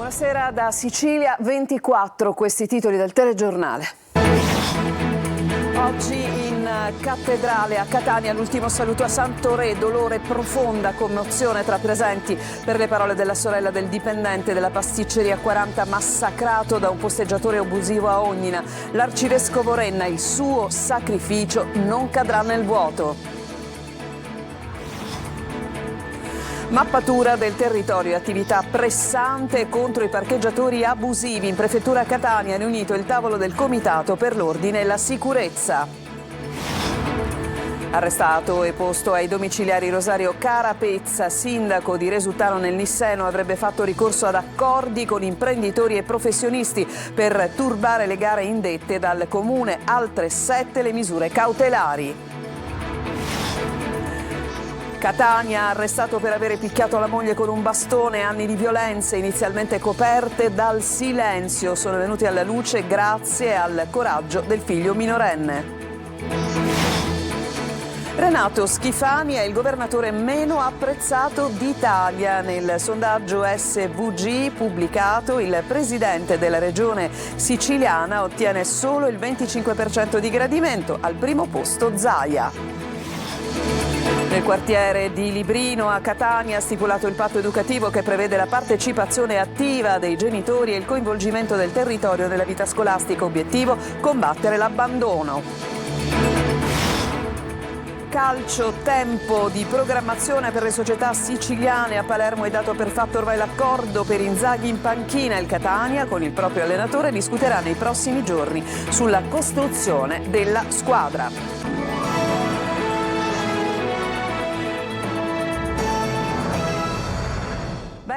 Buonasera da Sicilia 24, questi titoli del telegiornale. Oggi in cattedrale a Catania l'ultimo saluto a Santo Re, dolore, profonda commozione tra presenti per le parole della sorella del dipendente della pasticceria 40 massacrato da un posteggiatore abusivo a Ognina. L'arcivescovo Renna, il suo sacrificio non cadrà nel vuoto. Mappatura del territorio, attività pressante contro i parcheggiatori abusivi. In prefettura Catania è riunito il tavolo del comitato per l'ordine e la sicurezza. Arrestato e posto ai domiciliari Rosario Carapezza, sindaco di Resuttano nel Nisseno, avrebbe fatto ricorso ad accordi con imprenditori e professionisti per turbare le gare indette dal comune. Altre 7 le misure cautelari. Catania, arrestato per avere picchiato la moglie con un bastone, anni di violenze inizialmente coperte dal silenzio, sono venuti alla luce grazie al coraggio del figlio minorenne. Renato Schifani è il governatore meno apprezzato d'Italia. Nel sondaggio SVG pubblicato, il presidente della regione siciliana ottiene solo il 25% di gradimento, al primo posto Zaia. Nel quartiere di Librino a Catania ha stipulato il patto educativo che prevede la partecipazione attiva dei genitori e il coinvolgimento del territorio nella vita scolastica. Obiettivo: combattere l'abbandono. Calcio, tempo di programmazione per le società siciliane. A Palermo è dato per fatto ormai l'accordo per Inzaghi in panchina. Il Catania, con il proprio allenatore, discuterà nei prossimi giorni sulla costruzione della squadra.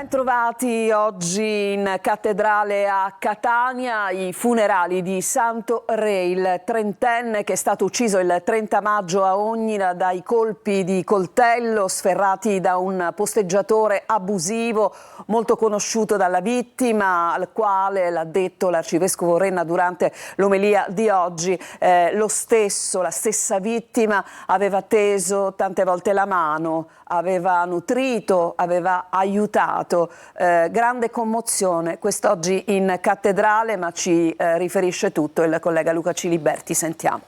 Bentrovati oggi in cattedrale a Catania, i funerali di Santo Re, il trentenne che è stato ucciso il 30 maggio a Ognina dai colpi di coltello sferrati da un posteggiatore abusivo molto conosciuto dalla vittima, al quale, l'ha detto l'arcivescovo Renna durante l'omelia di oggi, la stessa vittima aveva teso tante volte la mano, aveva nutrito, aveva aiutato. Grande commozione quest'oggi in cattedrale, ma ci riferisce tutto il collega Luca Ciliberti. Sentiamo.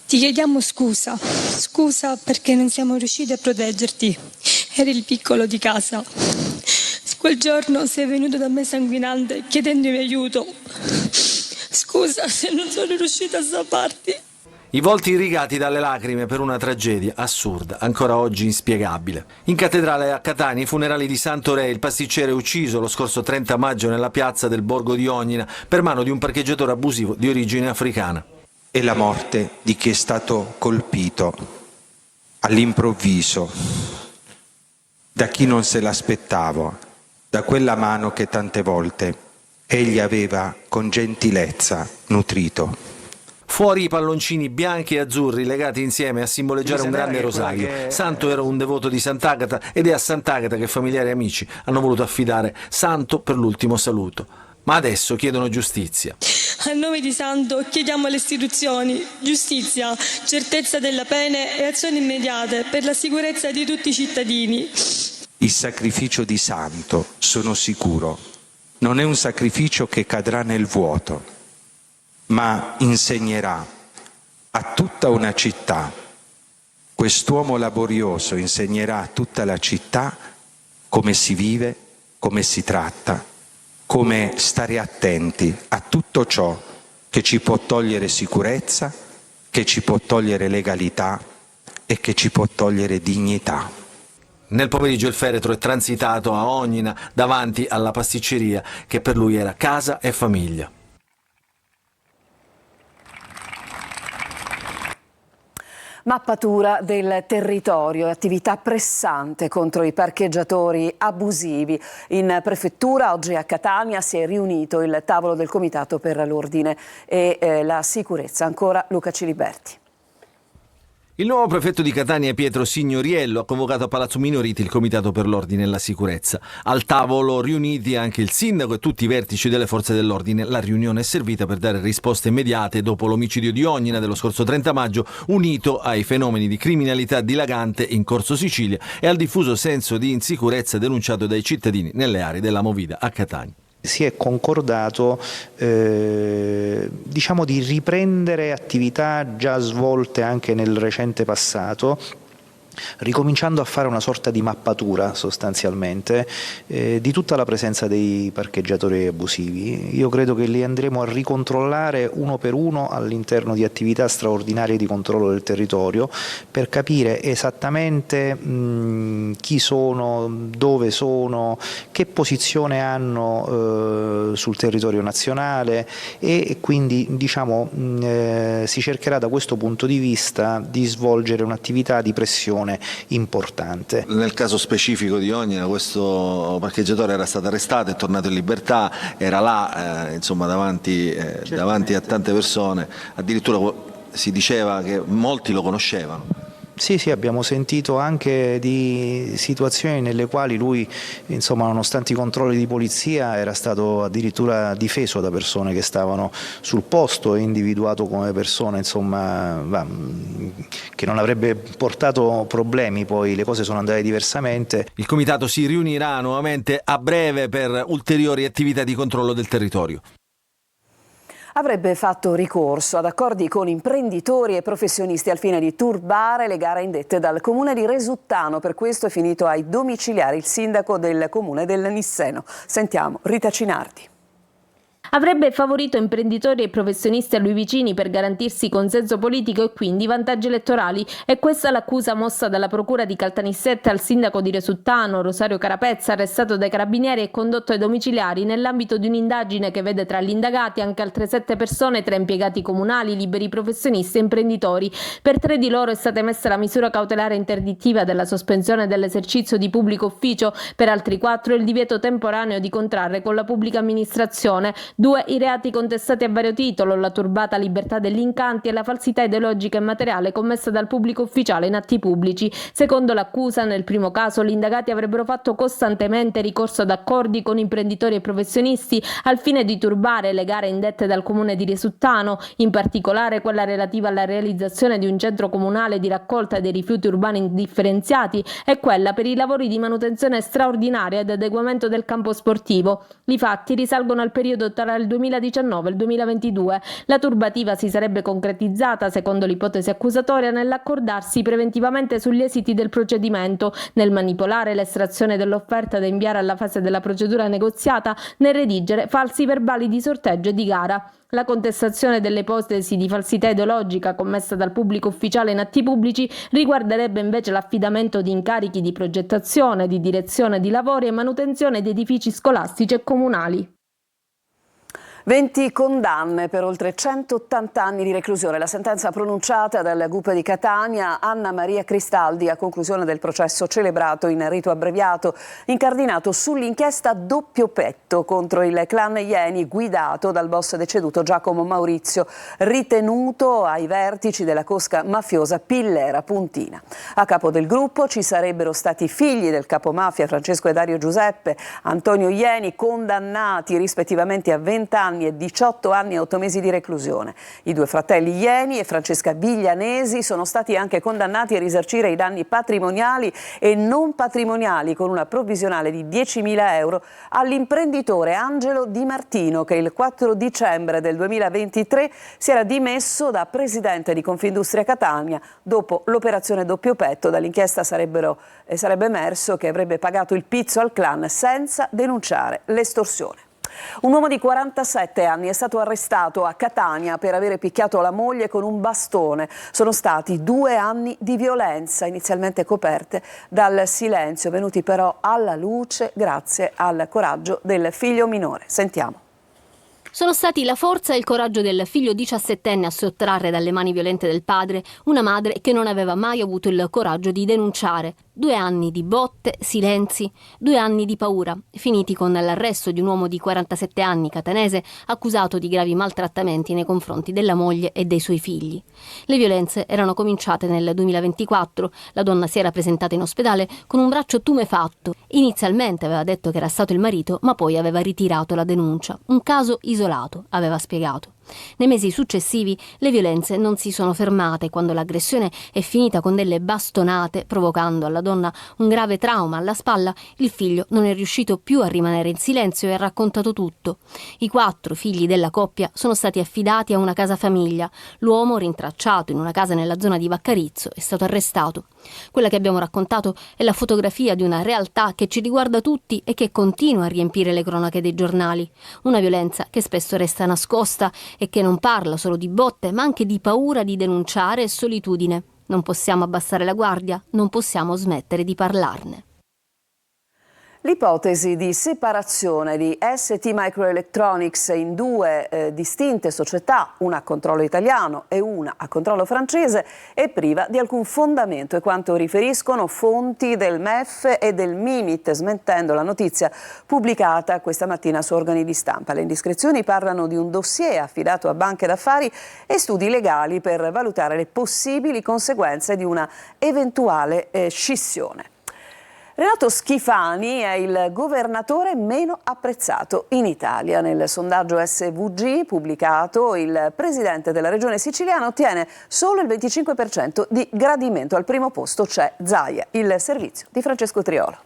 Ti chiediamo scusa perché non siamo riusciti a proteggerti. Eri il piccolo di casa. Quel giorno sei venuto da me sanguinante chiedendomi aiuto. Scusa se non sono riuscita a salvarti. I volti irrigati dalle lacrime per una tragedia assurda, ancora oggi inspiegabile. In cattedrale a Catania i funerali di Santo Re, il pasticcere ucciso lo scorso 30 maggio nella piazza del borgo di Ognina per mano di un parcheggiatore abusivo di origine africana. E la morte di chi è stato colpito all'improvviso, da chi non se l'aspettava, da quella mano che tante volte egli aveva con gentilezza nutrito. Fuori i palloncini bianchi e azzurri legati insieme a simboleggiare un grande rosario. Santo era un devoto di Sant'Agata ed è a Sant'Agata che familiari e amici hanno voluto affidare Santo per l'ultimo saluto. Ma adesso chiedono giustizia. A nome di Santo chiediamo alle istituzioni giustizia, certezza della pena e azioni immediate per la sicurezza di tutti i cittadini. Il sacrificio di Santo, sono sicuro, non è un sacrificio che cadrà nel vuoto, ma insegnerà a tutta una città. Quest'uomo laborioso insegnerà a tutta la città come si vive, come si tratta, come stare attenti a tutto ciò che ci può togliere sicurezza, che ci può togliere legalità e che ci può togliere dignità. Nel pomeriggio il feretro è transitato a Ognina davanti alla pasticceria che per lui era casa e famiglia. Mappatura del territorio e attività pressante contro i parcheggiatori abusivi. In prefettura oggi a Catania si è riunito il tavolo del comitato per l'ordine e la sicurezza. Ancora Luca Ciliberti. Il nuovo prefetto di Catania, Pietro Signoriello, ha convocato a Palazzo Minoriti il Comitato per l'Ordine e la Sicurezza. Al tavolo riuniti anche il sindaco e tutti i vertici delle forze dell'ordine. La riunione è servita per dare risposte immediate dopo l'omicidio di Ognina dello scorso 30 maggio, unito ai fenomeni di criminalità dilagante in Corso Sicilia e al diffuso senso di insicurezza denunciato dai cittadini nelle aree della Movida a Catania. Si è concordato di riprendere attività già svolte anche nel recente passato, ricominciando a fare una sorta di mappatura sostanzialmente di tutta la presenza dei parcheggiatori abusivi. Io credo che li andremo a ricontrollare uno per uno all'interno di attività straordinarie di controllo del territorio per capire esattamente chi sono, dove sono, che posizione hanno sul territorio nazionale e quindi si cercherà da questo punto di vista di svolgere un'attività di pressione importante. Nel caso specifico di Ognina questo parcheggiatore era stato arrestato, è tornato in libertà, era là davanti a tante persone, addirittura si diceva che molti lo conoscevano. Sì, abbiamo sentito anche di situazioni nelle quali lui, nonostante i controlli di polizia, era stato addirittura difeso da persone che stavano sul posto e individuato come persona, che non avrebbe portato problemi, poi le cose sono andate diversamente. Il comitato si riunirà nuovamente a breve per ulteriori attività di controllo del territorio. Avrebbe fatto ricorso ad accordi con imprenditori e professionisti al fine di turbare le gare indette dal comune di Resuttano. Per questo è finito ai domiciliari il sindaco del comune del Nisseno. Sentiamo Rita Cinardi. Avrebbe favorito imprenditori e professionisti a lui vicini per garantirsi consenso politico e quindi vantaggi elettorali. È questa l'accusa mossa dalla procura di Caltanissetta al sindaco di Resuttano, Rosario Carapezza, arrestato dai carabinieri e condotto ai domiciliari nell'ambito di un'indagine che vede tra gli indagati anche altre 7 persone, tra impiegati comunali, liberi professionisti e imprenditori. Per 3 di loro è stata emessa la misura cautelare interdittiva della sospensione dell'esercizio di pubblico ufficio, per altri 4 il divieto temporaneo di contrarre con la pubblica amministrazione. 2 i reati contestati a vario titolo, la turbata libertà degli incanti e la falsità ideologica e materiale commessa dal pubblico ufficiale in atti pubblici. Secondo l'accusa, nel primo caso gli indagati avrebbero fatto costantemente ricorso ad accordi con imprenditori e professionisti al fine di turbare le gare indette dal comune di Resuttano, in particolare quella relativa alla realizzazione di un centro comunale di raccolta dei rifiuti urbani indifferenziati e quella per i lavori di manutenzione straordinaria ed adeguamento del campo sportivo. I fatti risalgono al periodo tra il 2019 e il 2022. La turbativa si sarebbe concretizzata, secondo l'ipotesi accusatoria, nell'accordarsi preventivamente sugli esiti del procedimento, nel manipolare l'estrazione dell'offerta da inviare alla fase della procedura negoziata, nel redigere falsi verbali di sorteggio e di gara. La contestazione delle ipotesi di falsità ideologica commessa dal pubblico ufficiale in atti pubblici riguarderebbe invece l'affidamento di incarichi di progettazione, di direzione di lavori e manutenzione di edifici scolastici e comunali. 20 condanne per oltre 180 anni di reclusione. La sentenza pronunciata dal GUP di Catania, Anna Maria Cristaldi, a conclusione del processo celebrato in rito abbreviato, incardinato sull'inchiesta Doppio Petto contro il clan Ieni guidato dal boss deceduto Giacomo Maurizio, ritenuto ai vertici della cosca mafiosa Pillera Puntina. A capo del gruppo ci sarebbero stati figli del capomafia Francesco e Dario Giuseppe, Antonio Ieni, condannati rispettivamente a 20 anni e 18 anni e 8 mesi di reclusione. I 2 fratelli Ieni e Francesca Viglianesi sono stati anche condannati a risarcire i danni patrimoniali e non patrimoniali con una provvisionale di 10.000 euro all'imprenditore Angelo Di Martino, che il 4 dicembre del 2023 si era dimesso da presidente di Confindustria Catania dopo l'operazione Doppio Petto. Dall'inchiesta sarebbe emerso che avrebbe pagato il pizzo al clan senza denunciare l'estorsione. Un uomo di 47 anni è stato arrestato a Catania per avere picchiato la moglie con un bastone. Sono stati 2 anni di violenza, inizialmente coperte dal silenzio, venuti però alla luce grazie al coraggio del figlio minore. Sentiamo. Sono stati la forza e il coraggio del figlio 17enne a sottrarre dalle mani violente del padre una madre che non aveva mai avuto il coraggio di denunciare. 2 anni di botte, silenzi, 2 anni di paura, finiti con l'arresto di un uomo di 47 anni catanese accusato di gravi maltrattamenti nei confronti della moglie e dei suoi figli. Le violenze erano cominciate nel 2024. La donna si era presentata in ospedale con un braccio tumefatto. Inizialmente aveva detto che era stato il marito, ma poi aveva ritirato la denuncia. Un caso isolato, aveva spiegato. Nei mesi successivi le violenze non si sono fermate. Quando l'aggressione è finita con delle bastonate, provocando alla donna un grave trauma alla spalla, il figlio non è riuscito più a rimanere in silenzio e ha raccontato tutto. I 4 figli della coppia sono stati affidati a una casa famiglia. L'uomo, rintracciato in una casa nella zona di Vaccarizzo, è stato arrestato. Quella che abbiamo raccontato è la fotografia di una realtà che ci riguarda tutti e che continua a riempire le cronache dei giornali. Una violenza che spesso resta nascosta e che non parla solo di botte, ma anche di paura di denunciare e solitudine. Non possiamo abbassare la guardia, non possiamo smettere di parlarne. L'ipotesi di separazione di ST Microelectronics in 2 distinte società, una a controllo italiano e una a controllo francese, è priva di alcun fondamento, è quanto riferiscono fonti del MEF e del MIMIT, smentendo la notizia pubblicata questa mattina su organi di stampa. Le indiscrezioni parlano di un dossier affidato a banche d'affari e studi legali per valutare le possibili conseguenze di una eventuale scissione. Renato Schifani è il governatore meno apprezzato in Italia. Nel sondaggio SWG pubblicato, il presidente della regione siciliana ottiene solo il 25% di gradimento. Al primo posto c'è Zaia, il servizio di Francesco Triolo.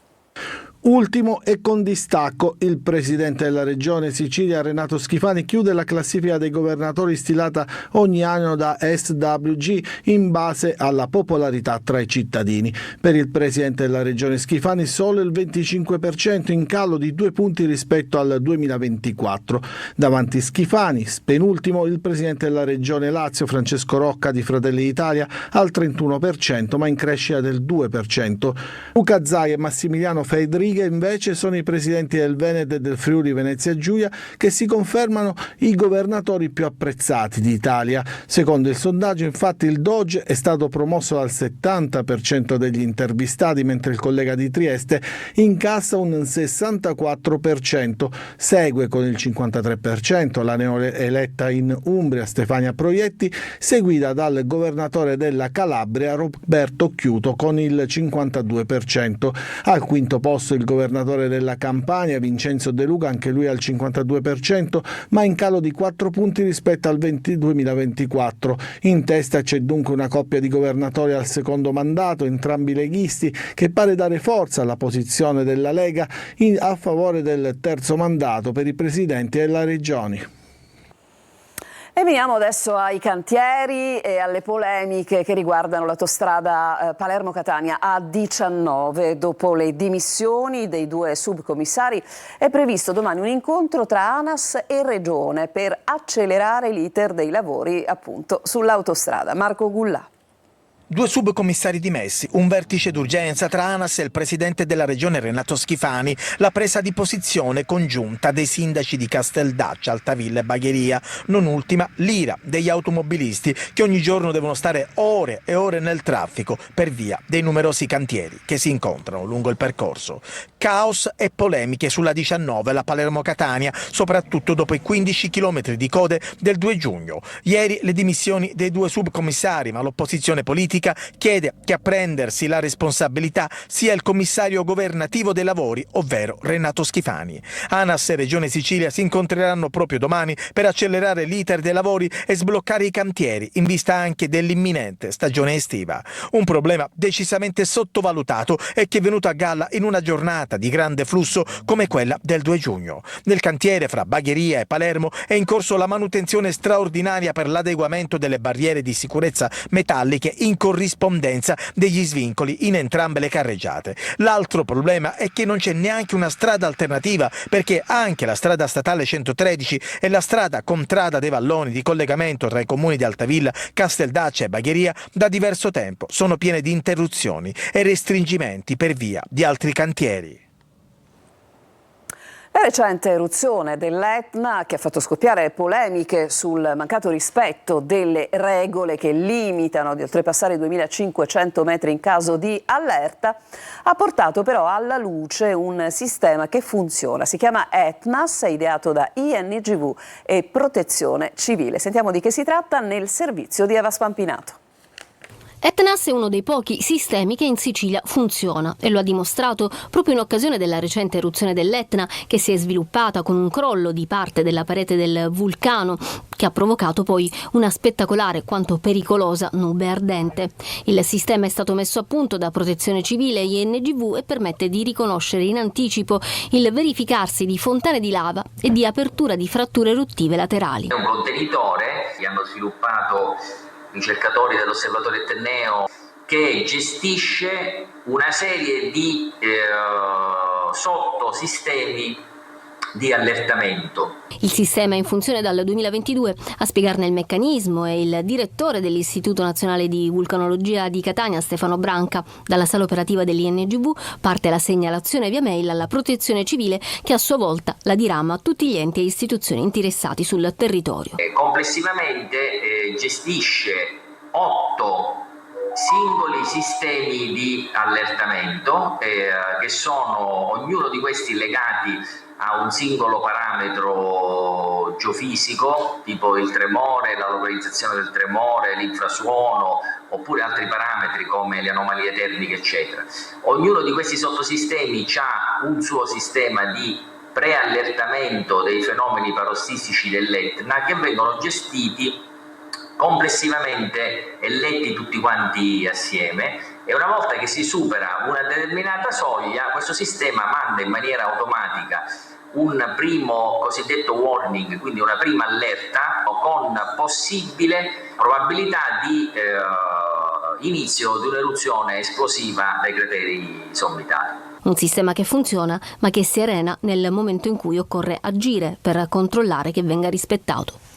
Ultimo e con distacco, il presidente della regione Sicilia Renato Schifani chiude la classifica dei governatori stilata ogni anno da SWG in base alla popolarità tra i cittadini. Per il presidente della regione Schifani solo il 25%, in calo di 2 punti rispetto al 2024. Davanti Schifani, penultimo, il presidente della regione Lazio Francesco Rocca di Fratelli d'Italia al 31%, ma in crescita del 2%. Luca Zaia e Massimiliano Federico invece sono i presidenti del Veneto e del Friuli Venezia Giulia che si confermano i governatori più apprezzati d'Italia. Secondo il sondaggio, infatti, il Doge è stato promosso dal 70% degli intervistati, mentre il collega di Trieste incassa un 64%. Segue con il 53% la neoeletta in Umbria Stefania Proietti, seguita dal governatore della Calabria Roberto Chiuto con il 52%. Al quinto posto il governatore della Campania Vincenzo De Luca, anche lui al 52%, ma in calo di 4 punti rispetto al 2024. In testa c'è dunque una coppia di governatori al secondo mandato, entrambi leghisti, che pare dare forza alla posizione della Lega a favore del terzo mandato per i presidenti della regioni. E veniamo adesso ai cantieri e alle polemiche che riguardano l'autostrada Palermo-Catania A19. Dopo le dimissioni dei 2 subcommissari è previsto domani un incontro tra ANAS e Regione per accelerare l'iter dei lavori appunto sull'autostrada. Marco Gullà. 2 subcommissari dimessi, un vertice d'urgenza tra ANAS e il presidente della regione Renato Schifani, la presa di posizione congiunta dei sindaci di Casteldaccia, Altavilla e Bagheria, non ultima l'ira degli automobilisti che ogni giorno devono stare ore e ore nel traffico per via dei numerosi cantieri che si incontrano lungo il percorso. Caos e polemiche sulla 19, la Palermo-Catania, soprattutto dopo i 15 chilometri di code del 2 giugno. Ieri le dimissioni dei 2 subcommissari, ma l'opposizione politica chiede che a prendersi la responsabilità sia il commissario governativo dei lavori, ovvero Renato Schifani. ANAS e Regione Sicilia si incontreranno proprio domani per accelerare l'iter dei lavori e sbloccare i cantieri in vista anche dell'imminente stagione estiva. Un problema decisamente sottovalutato e che è venuto a galla in una giornata di grande flusso come quella del 2 giugno. Nel cantiere fra Bagheria e Palermo è in corso la manutenzione straordinaria per l'adeguamento delle barriere di sicurezza metalliche in corrispondenza degli svincoli in entrambe le carreggiate. L'altro problema è che non c'è neanche una strada alternativa, perché anche la strada statale 113 e la strada Contrada dei Valloni di collegamento tra i comuni di Altavilla, Casteldaccia e Bagheria da diverso tempo sono piene di interruzioni e restringimenti per via di altri cantieri. La recente eruzione dell'Etna, che ha fatto scoppiare polemiche sul mancato rispetto delle regole che limitano di oltrepassare i 2500 metri in caso di allerta, ha portato però alla luce un sistema che funziona. Si chiama ETNAS, è ideato da INGV e Protezione Civile. Sentiamo di che si tratta nel servizio di Eva Spampinato. Etnas è uno dei pochi sistemi che in Sicilia funziona e lo ha dimostrato proprio in occasione della recente eruzione dell'Etna, che si è sviluppata con un crollo di parte della parete del vulcano che ha provocato poi una spettacolare quanto pericolosa nube ardente. Il sistema è stato messo a punto da Protezione Civile e INGV e permette di riconoscere in anticipo il verificarsi di fontane di lava e di apertura di fratture eruttive laterali. È un contenitore che hanno sviluppato ricercatori dell'Osservatorio Etneo che gestisce una serie di sottosistemi di allertamento. Il sistema è in funzione dal 2022. A spiegarne il meccanismo è il direttore dell'Istituto Nazionale di Vulcanologia di Catania, Stefano Branca. Dalla sala operativa dell'INGV parte la segnalazione via mail alla Protezione Civile, che a sua volta la dirama a tutti gli enti e istituzioni interessati sul territorio. Complessivamente gestisce 8 singoli sistemi di allertamento che sono ognuno di questi legati a un singolo parametro geofisico, tipo il tremore, la localizzazione del tremore, l'infrasuono, oppure altri parametri come le anomalie termiche, eccetera. Ognuno di questi sottosistemi ha un suo sistema di preallertamento dei fenomeni parossistici dell'Etna che vengono gestiti complessivamente e letti tutti quanti assieme, e una volta che si supera una determinata soglia, questo sistema manda in maniera automatica un primo cosiddetto warning, quindi una prima allerta con possibile probabilità di inizio di un'eruzione esplosiva dai crateri sommitali. Un sistema che funziona ma che si arena nel momento in cui occorre agire per controllare che venga rispettato.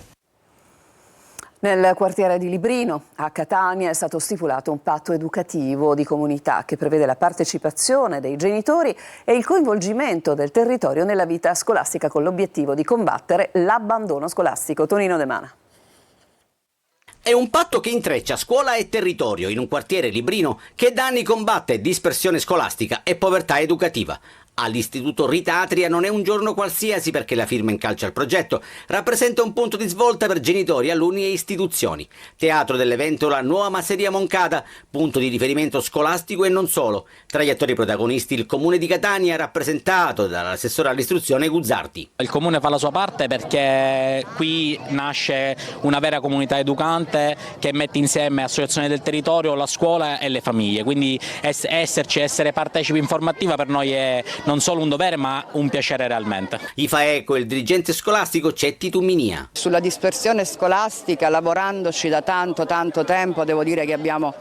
Nel quartiere di Librino, a Catania, è stato stipulato un patto educativo di comunità che prevede la partecipazione dei genitori e il coinvolgimento del territorio nella vita scolastica con l'obiettivo di combattere l'abbandono scolastico. Tonino De Mana. È un patto che intreccia scuola e territorio in un quartiere librino che da anni combatte dispersione scolastica e povertà educativa. All'Istituto Rita Atria non è un giorno qualsiasi perché la firma incalcia il progetto. Rappresenta un punto di svolta per genitori, alunni e istituzioni. Teatro dell'evento la Nuova Masseria Moncada, punto di riferimento scolastico e non solo. Tra gli attori protagonisti il Comune di Catania, rappresentato dall'assessore all'istruzione Guzzarti. Il Comune fa la sua parte perché qui nasce una vera comunità educante che mette insieme associazioni del territorio, la scuola e le famiglie. Quindi essere partecipi informativa per noi è non solo un dovere ma un piacere realmente. I fa eco il dirigente scolastico Cetti Tumminia. Sulla dispersione scolastica, lavorandoci da tanto tempo, devo dire che abbiamo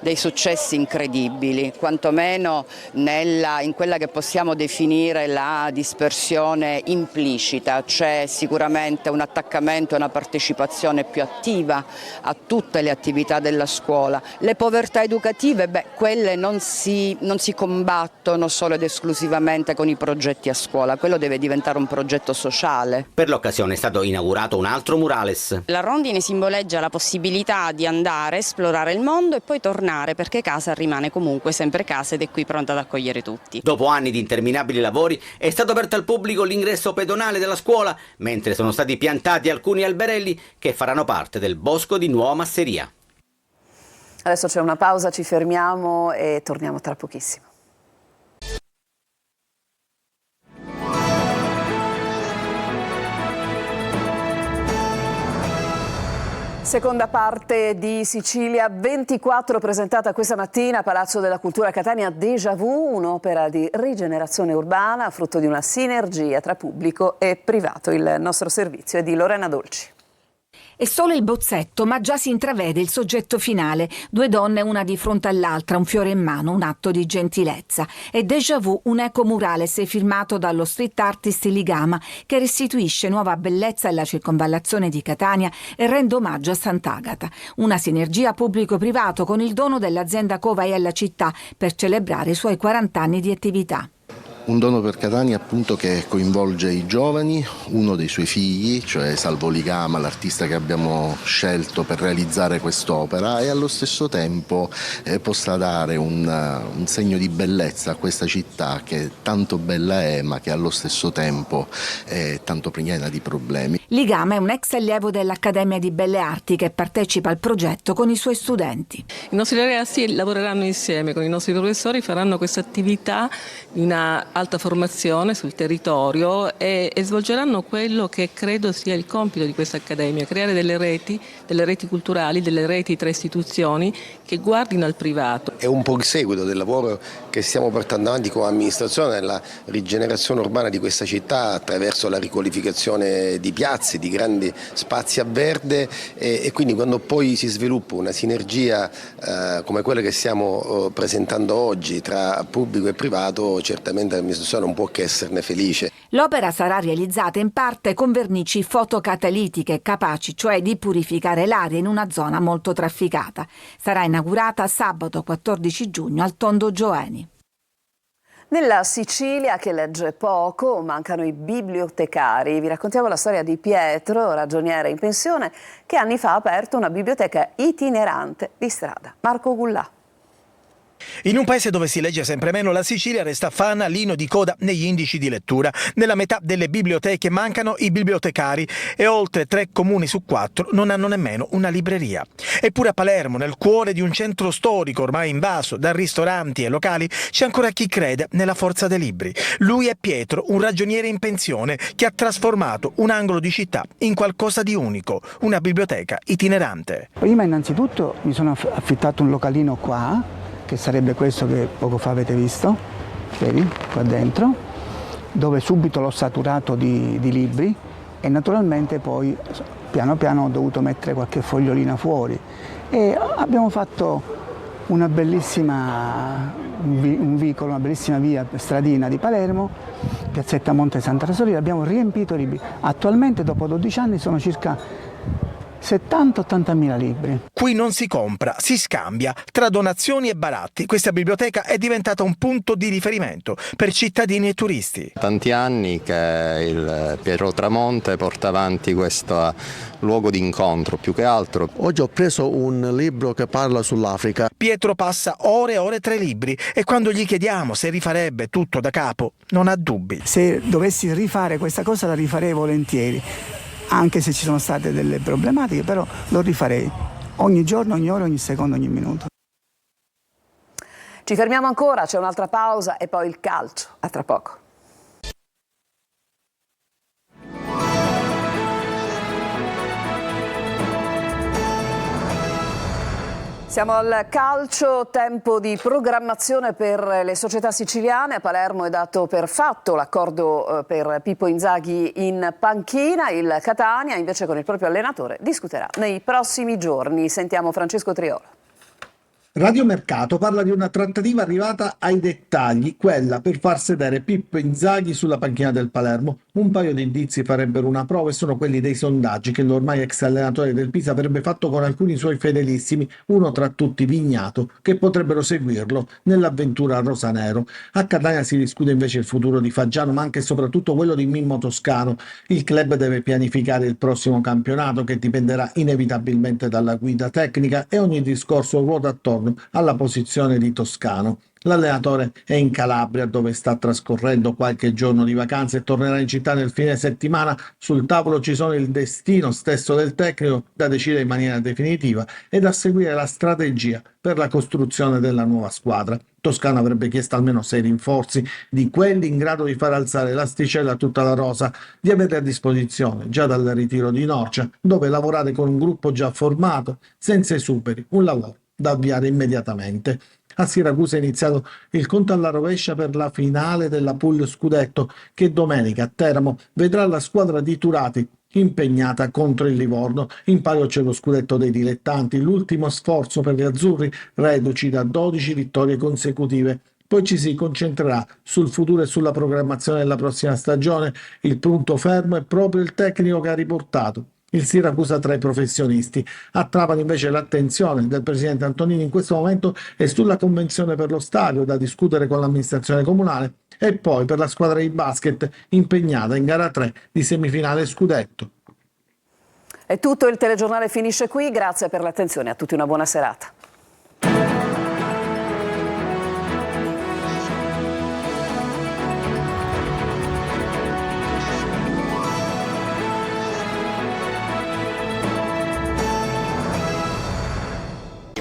dei successi incredibili, quantomeno in quella che possiamo definire la dispersione implicita. C'è sicuramente un attaccamento e una partecipazione più attiva a tutte le attività della scuola. Le povertà educative, quelle non si combattono solo ed esclusivamente con i progetti a scuola, quello deve diventare un progetto sociale. Per l'occasione è stato inaugurato un altro murales. La rondine simboleggia la possibilità di andare, esplorare il mondo e poi tornare, perché casa rimane comunque sempre casa ed è qui pronta ad accogliere tutti. Dopo anni di interminabili lavori è stato aperto al pubblico l'ingresso pedonale della scuola, mentre sono stati piantati alcuni alberelli che faranno parte del bosco di Nuova Masseria. Adesso c'è una pausa, ci fermiamo e torniamo tra pochissimo. Seconda parte di Sicilia 24, presentata questa mattina a Palazzo della Cultura Catania, Déjà Vu, un'opera di rigenerazione urbana, frutto di una sinergia tra pubblico e privato. Il nostro servizio è di Lorena Dolci. È solo il bozzetto, ma già si intravede il soggetto finale. 2 donne, una di fronte all'altra, un fiore in mano, un atto di gentilezza. È Déjà Vu, un ecomurales firmato dallo street artist Ligama, che restituisce nuova bellezza alla circonvallazione di Catania e rende omaggio a Sant'Agata. Una sinergia pubblico-privato con il dono dell'azienda Covai alla città per celebrare i suoi 40 anni di attività. Un dono per Catania appunto che coinvolge i giovani, uno dei suoi figli, cioè Salvo Ligama, l'artista che abbiamo scelto per realizzare quest'opera, e allo stesso tempo possa dare un segno di bellezza a questa città che tanto bella è ma che allo stesso tempo è tanto piena di problemi. Ligama è un ex allievo dell'Accademia di Belle Arti che partecipa al progetto con i suoi studenti. I nostri ragazzi lavoreranno insieme con i nostri professori, faranno questa attività di una alta formazione sul territorio e svolgeranno quello che credo sia il compito di questa accademia, creare delle reti culturali, delle reti tra istituzioni che guardino al privato. È un po' il seguito del lavoro che stiamo portando avanti come amministrazione nella rigenerazione urbana di questa città attraverso la riqualificazione di piazze, di grandi spazi a verde e quindi quando poi si sviluppa una sinergia come quella che stiamo presentando oggi tra pubblico e privato, certamente l'amministrazione non può che esserne felice. L'opera sarà realizzata in parte con vernici fotocatalitiche capaci cioè di purificare l'aria in una zona molto trafficata. Sarà inaugurata sabato 14 giugno al Tondo Gioeni. Nella Sicilia, che legge poco, mancano i bibliotecari. Vi raccontiamo la storia di Pietro, ragioniere in pensione, che anni fa ha aperto una biblioteca itinerante di strada. Marco Gullà. In un paese dove si legge sempre meno, la Sicilia resta fanalino di coda negli indici di lettura. Nella metà delle biblioteche mancano i bibliotecari e oltre 3 comuni su 4 non hanno nemmeno una libreria. Eppure a Palermo, nel cuore di un centro storico ormai invaso da ristoranti e locali, c'è ancora chi crede nella forza dei libri. Lui è Pietro, un ragioniere in pensione che ha trasformato un angolo di città in qualcosa di unico, una biblioteca itinerante. Prima innanzitutto mi sono affittato un localino qua, che sarebbe questo che poco fa avete visto, vedi, qua dentro, dove subito l'ho saturato di libri e naturalmente poi piano piano ho dovuto mettere qualche fogliolina fuori e abbiamo fatto una bellissima, un vicolo, una bellissima via stradina di Palermo, piazzetta Monte Santa Rosolina, abbiamo riempito i libri. Attualmente dopo 12 anni sono circa 70-80 mila libri. Qui non si compra, si scambia tra donazioni e baratti. Questa biblioteca è diventata un punto di riferimento per cittadini e turisti. Tanti anni che il Pietro Tramonte porta avanti questo luogo di incontro più che altro. Oggi ho preso un libro che parla sull'Africa. Pietro passa ore e ore tra i libri e quando gli chiediamo se rifarebbe tutto da capo non ha dubbi. Se dovessi rifare questa cosa la rifarei volentieri. Anche se ci sono state delle problematiche, però lo rifarei ogni giorno, ogni ora, ogni secondo, ogni minuto. Ci fermiamo ancora, c'è un'altra pausa e poi il calcio. A tra poco. Siamo al calcio, tempo di programmazione per le società siciliane. A Palermo è dato per fatto l'accordo per Pippo Inzaghi in panchina. Il Catania invece con il proprio allenatore discuterà nei prossimi giorni. Sentiamo Francesco Triolo. Radio Mercato parla di una trattativa arrivata ai dettagli, quella per far sedere Pippo Inzaghi sulla panchina del Palermo. Un paio di indizi farebbero una prova e sono quelli dei sondaggi che l'ormai ex allenatore del Pisa avrebbe fatto con alcuni suoi fedelissimi, uno tra tutti Vignato, che potrebbero seguirlo nell'avventura rosanero. A Catania si discute invece il futuro di Faggiano, ma anche e soprattutto quello di Mimmo Toscano. Il club deve pianificare il prossimo campionato che dipenderà inevitabilmente dalla guida tecnica e ogni discorso ruota attorno alla posizione di Toscano. L'allenatore è in Calabria dove sta trascorrendo qualche giorno di vacanza e tornerà in città nel fine settimana. Sul tavolo ci sono il destino stesso del tecnico da decidere in maniera definitiva e da seguire la strategia per la costruzione della nuova squadra. Toscano avrebbe chiesto almeno 6 rinforzi, di quelli in grado di far alzare l'asticella a tutta la rosa, di averli a disposizione già dal ritiro di Norcia, dove lavorare con un gruppo già formato, senza esuberi, un lavoro da avviare immediatamente. A Siracusa è iniziato il conto alla rovescia per la finale della Pool Scudetto che domenica a Teramo vedrà la squadra di Turati impegnata contro il Livorno. In palio c'è lo scudetto dei dilettanti, l'ultimo sforzo per gli azzurri reduci da 12 vittorie consecutive. Poi ci si concentrerà sul futuro e sulla programmazione della prossima stagione. Il punto fermo è proprio il tecnico che ha riportato il Siracusa tra i professionisti. A Trapani invece l'attenzione del presidente Antonini in questo momento è sulla convenzione per lo stadio da discutere con l'amministrazione comunale e poi per la squadra di basket impegnata in gara 3 di semifinale scudetto. È tutto, il telegiornale finisce qui, grazie per l'attenzione, a tutti una buona serata.